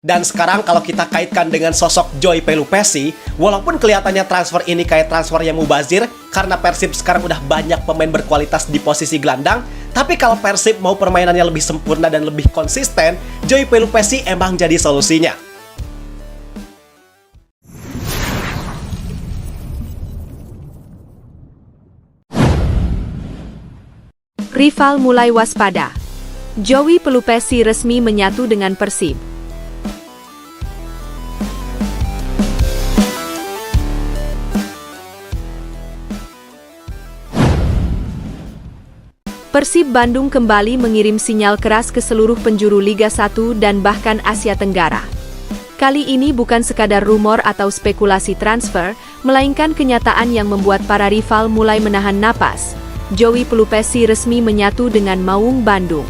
Dan sekarang kalau kita kaitkan dengan sosok Joy Pelupessy, walaupun kelihatannya transfer ini kayak transfer yang mubazir, karena Persib sekarang udah banyak pemain berkualitas di posisi gelandang, tapi kalau Persib mau permainannya lebih sempurna dan lebih konsisten, Joy Pelupessy emang jadi solusinya. Rival mulai waspada. Joy Pelupessy resmi menyatu dengan Persib. Persib Bandung kembali mengirim sinyal keras ke seluruh penjuru Liga 1 dan bahkan Asia Tenggara. Kali ini bukan sekadar rumor atau spekulasi transfer, melainkan kenyataan yang membuat para rival mulai menahan napas. Joy Pelupessy resmi menyatu dengan Maung Bandung.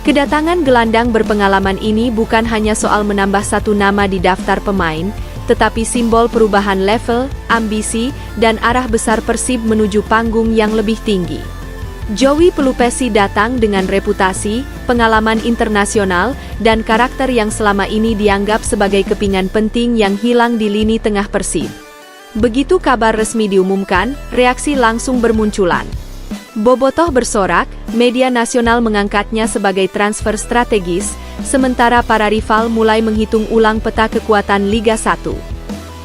Kedatangan gelandang berpengalaman ini bukan hanya soal menambah satu nama di daftar pemain, tetapi simbol perubahan level, ambisi, dan arah besar Persib menuju panggung yang lebih tinggi. Joy Pelupessy datang dengan reputasi, pengalaman internasional, dan karakter yang selama ini dianggap sebagai kepingan penting yang hilang di lini tengah Persib. Begitu kabar resmi diumumkan, reaksi langsung bermunculan. Bobotoh bersorak, media nasional mengangkatnya sebagai transfer strategis, sementara para rival mulai menghitung ulang peta kekuatan Liga 1.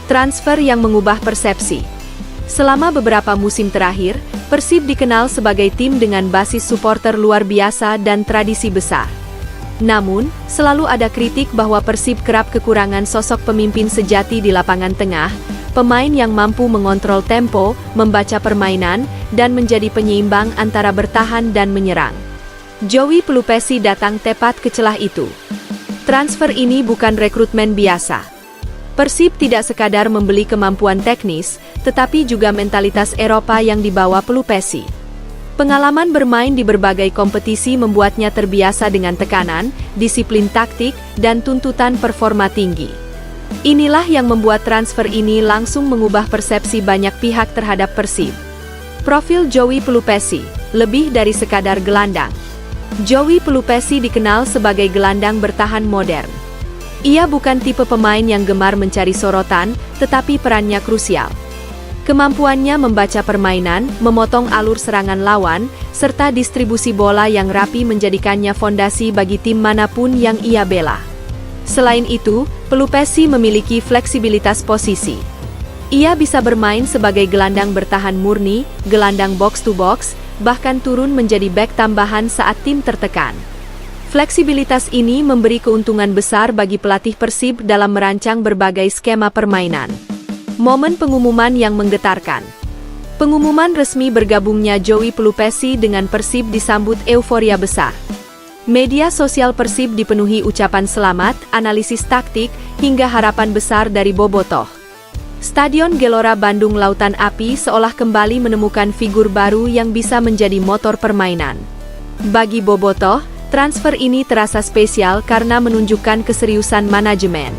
Transfer yang mengubah persepsi. Selama beberapa musim terakhir, Persib dikenal sebagai tim dengan basis supporter luar biasa dan tradisi besar. Namun, selalu ada kritik bahwa Persib kerap kekurangan sosok pemimpin sejati di lapangan tengah, pemain yang mampu mengontrol tempo, membaca permainan, dan menjadi penyeimbang antara bertahan dan menyerang. Joy Pelupessy datang tepat ke celah itu. Transfer ini bukan rekrutmen biasa. Persib tidak sekadar membeli kemampuan teknis, tetapi juga mentalitas Eropa yang dibawa Pelupessy. Pengalaman bermain di berbagai kompetisi membuatnya terbiasa dengan tekanan, disiplin taktik, dan tuntutan performa tinggi. Inilah yang membuat transfer ini langsung mengubah persepsi banyak pihak terhadap Persib. Profil Joy Pelupessy, lebih dari sekadar gelandang. Joy Pelupessy dikenal sebagai gelandang bertahan modern. Ia bukan tipe pemain yang gemar mencari sorotan, tetapi perannya krusial. Kemampuannya membaca permainan, memotong alur serangan lawan, serta distribusi bola yang rapi menjadikannya fondasi bagi tim manapun yang ia bela. Selain itu, Pelupessy memiliki fleksibilitas posisi. Ia bisa bermain sebagai gelandang bertahan murni, gelandang box-to-box, bahkan turun menjadi bek tambahan saat tim tertekan. Fleksibilitas ini memberi keuntungan besar bagi pelatih Persib dalam merancang berbagai skema permainan. Momen pengumuman yang menggetarkan. Pengumuman resmi bergabungnya Joy Pelupessy dengan Persib disambut euforia besar. Media sosial Persib dipenuhi ucapan selamat, analisis taktik, hingga harapan besar dari Bobotoh. Stadion Gelora Bandung Lautan Api seolah kembali menemukan figur baru yang bisa menjadi motor permainan. Bagi Bobotoh, transfer ini terasa spesial karena menunjukkan keseriusan manajemen.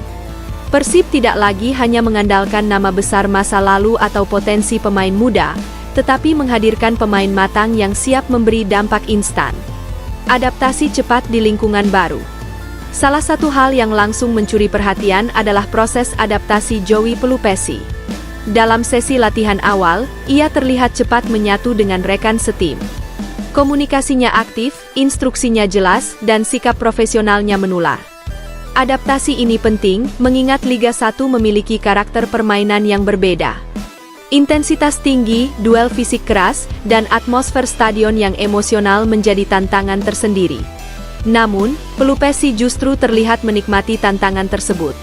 Persib tidak lagi hanya mengandalkan nama besar masa lalu atau potensi pemain muda, tetapi menghadirkan pemain matang yang siap memberi dampak instan. Adaptasi cepat di lingkungan baru. Salah satu hal yang langsung mencuri perhatian adalah proses adaptasi Joy Pelupessy. Dalam sesi latihan awal, ia terlihat cepat menyatu dengan rekan setim. Komunikasinya aktif, instruksinya jelas, dan sikap profesionalnya menular. Adaptasi ini penting, mengingat Liga 1 memiliki karakter permainan yang berbeda. Intensitas tinggi, duel fisik keras, dan atmosfer stadion yang emosional menjadi tantangan tersendiri. Namun, Pelupessy justru terlihat menikmati tantangan tersebut.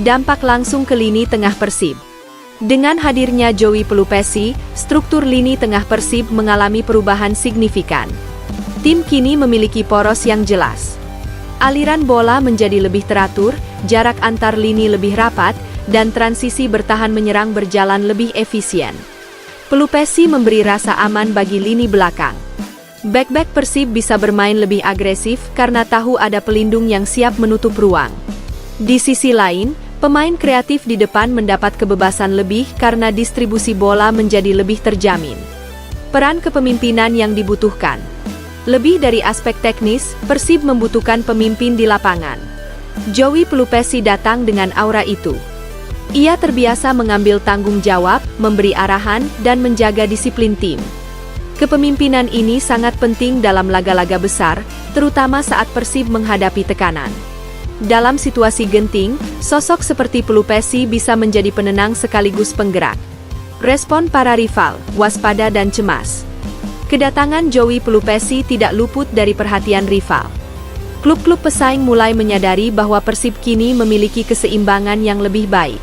Dampak langsung ke lini tengah Persib. Dengan hadirnya Joy Pelupessy, struktur lini tengah Persib mengalami perubahan signifikan. Tim kini memiliki poros yang jelas. Aliran bola menjadi lebih teratur, jarak antar lini lebih rapat, dan transisi bertahan menyerang berjalan lebih efisien. Pelupessy memberi rasa aman bagi lini belakang. Back-back Persib bisa bermain lebih agresif karena tahu ada pelindung yang siap menutup ruang. Di sisi lain, pemain kreatif di depan mendapat kebebasan lebih karena distribusi bola menjadi lebih terjamin. Peran kepemimpinan yang dibutuhkan. Lebih dari aspek teknis, Persib membutuhkan pemimpin di lapangan. Joey Pelupesi datang dengan aura itu. Ia terbiasa mengambil tanggung jawab, memberi arahan, dan menjaga disiplin tim. Kepemimpinan ini sangat penting dalam laga-laga besar, terutama saat Persib menghadapi tekanan. Dalam situasi genting, sosok seperti Pelupesi bisa menjadi penenang sekaligus penggerak. Respon para rival, waspada dan cemas. Kedatangan Joey Pelupesi tidak luput dari perhatian rival. Klub-klub pesaing mulai menyadari bahwa Persib kini memiliki keseimbangan yang lebih baik.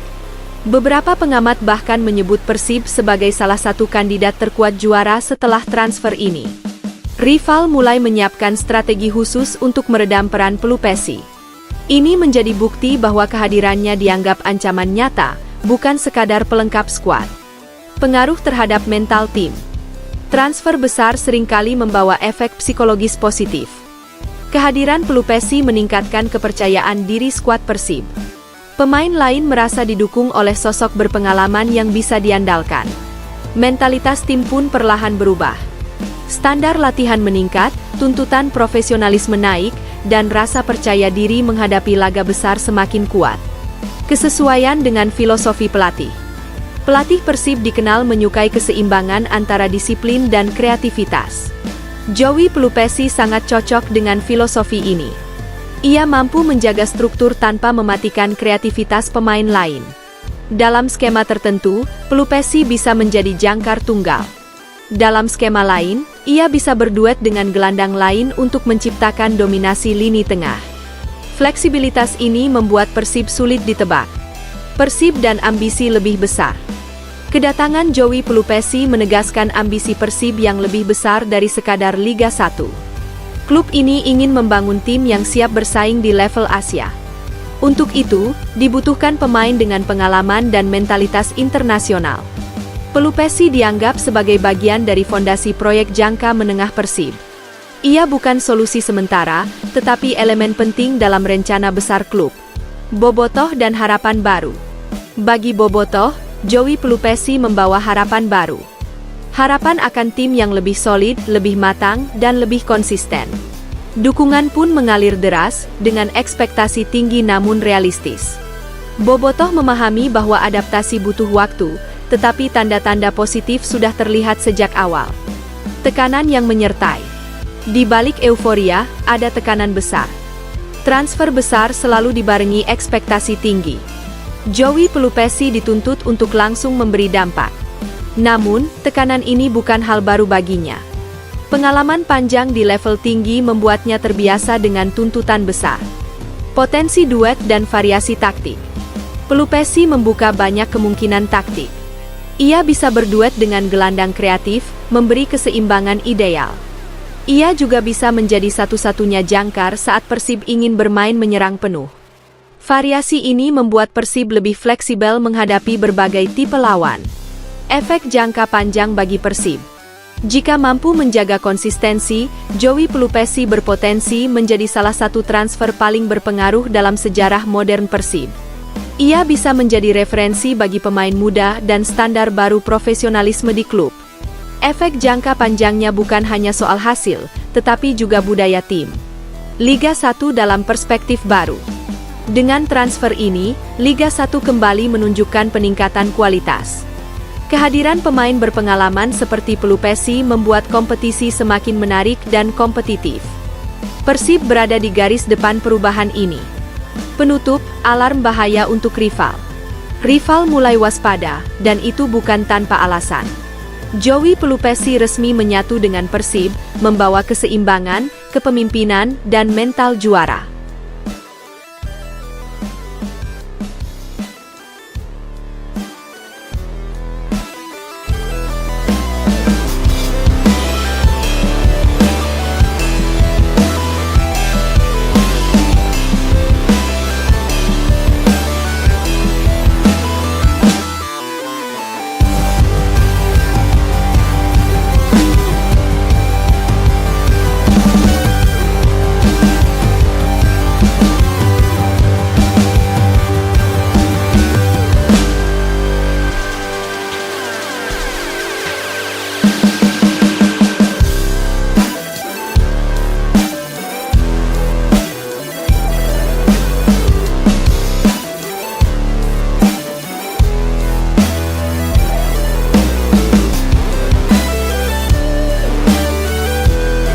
Beberapa pengamat bahkan menyebut Persib sebagai salah satu kandidat terkuat juara setelah transfer ini. Rival mulai menyiapkan strategi khusus untuk meredam peran Pelupesi. Ini menjadi bukti bahwa kehadirannya dianggap ancaman nyata, bukan sekadar pelengkap skuad. Pengaruh terhadap mental tim. Transfer besar seringkali membawa efek psikologis positif. Kehadiran Pelupesi meningkatkan kepercayaan diri skuad Persib. Pemain lain merasa didukung oleh sosok berpengalaman yang bisa diandalkan. Mentalitas tim pun perlahan berubah. Standar latihan meningkat, tuntutan profesionalisme naik, dan rasa percaya diri menghadapi laga besar semakin kuat. Kesesuaian dengan filosofi pelatih. Pelatih Persib dikenal menyukai keseimbangan antara disiplin dan kreativitas. Joey Pelupesi sangat cocok dengan filosofi ini. Ia mampu menjaga struktur tanpa mematikan kreativitas pemain lain. Dalam skema tertentu, Pelupesi bisa menjadi jangkar tunggal. Dalam skema lain, ia bisa berduet dengan gelandang lain untuk menciptakan dominasi lini tengah. Fleksibilitas ini membuat Persib sulit ditebak. Persib dan ambisi lebih besar. Kedatangan Joey Pelupesi menegaskan ambisi Persib yang lebih besar dari sekadar Liga 1. Klub ini ingin membangun tim yang siap bersaing di level Asia. Untuk itu, dibutuhkan pemain dengan pengalaman dan mentalitas internasional. Pelupesi dianggap sebagai bagian dari fondasi proyek jangka menengah Persib. Ia bukan solusi sementara, tetapi elemen penting dalam rencana besar klub. Bobotoh dan harapan baru. Bagi Bobotoh, Joey Pelupesi membawa harapan baru. Harapan akan tim yang lebih solid, lebih matang, dan lebih konsisten. Dukungan pun mengalir deras, dengan ekspektasi tinggi namun realistis. Bobotoh memahami bahwa adaptasi butuh waktu, tetapi tanda-tanda positif sudah terlihat sejak awal. Tekanan yang menyertai. Di balik euforia, ada tekanan besar. Transfer besar selalu dibarengi ekspektasi tinggi. Joey Pelupesi dituntut untuk langsung memberi dampak. Namun, tekanan ini bukan hal baru baginya. Pengalaman panjang di level tinggi membuatnya terbiasa dengan tuntutan besar. Potensi duet dan variasi taktik. Pelupesi membuka banyak kemungkinan taktik. Ia bisa berduet dengan gelandang kreatif, memberi keseimbangan ideal. Ia juga bisa menjadi satu-satunya jangkar saat Persib ingin bermain menyerang penuh. Variasi ini membuat Persib lebih fleksibel menghadapi berbagai tipe lawan. Efek jangka panjang bagi Persib. Jika mampu menjaga konsistensi, Joey Pelupesi berpotensi menjadi salah satu transfer paling berpengaruh dalam sejarah modern Persib. Ia bisa menjadi referensi bagi pemain muda dan standar baru profesionalisme di klub. Efek jangka panjangnya bukan hanya soal hasil, tetapi juga budaya tim. Liga 1 dalam perspektif baru. Dengan transfer ini, Liga 1 kembali menunjukkan peningkatan kualitas. Kehadiran pemain berpengalaman seperti Pelupesi membuat kompetisi semakin menarik dan kompetitif. Persib berada di garis depan perubahan ini. Penutup, alarm bahaya untuk rival. Rival mulai waspada, dan itu bukan tanpa alasan. Joey Pelupesi resmi menyatu dengan Persib, membawa keseimbangan, kepemimpinan, dan mental juara.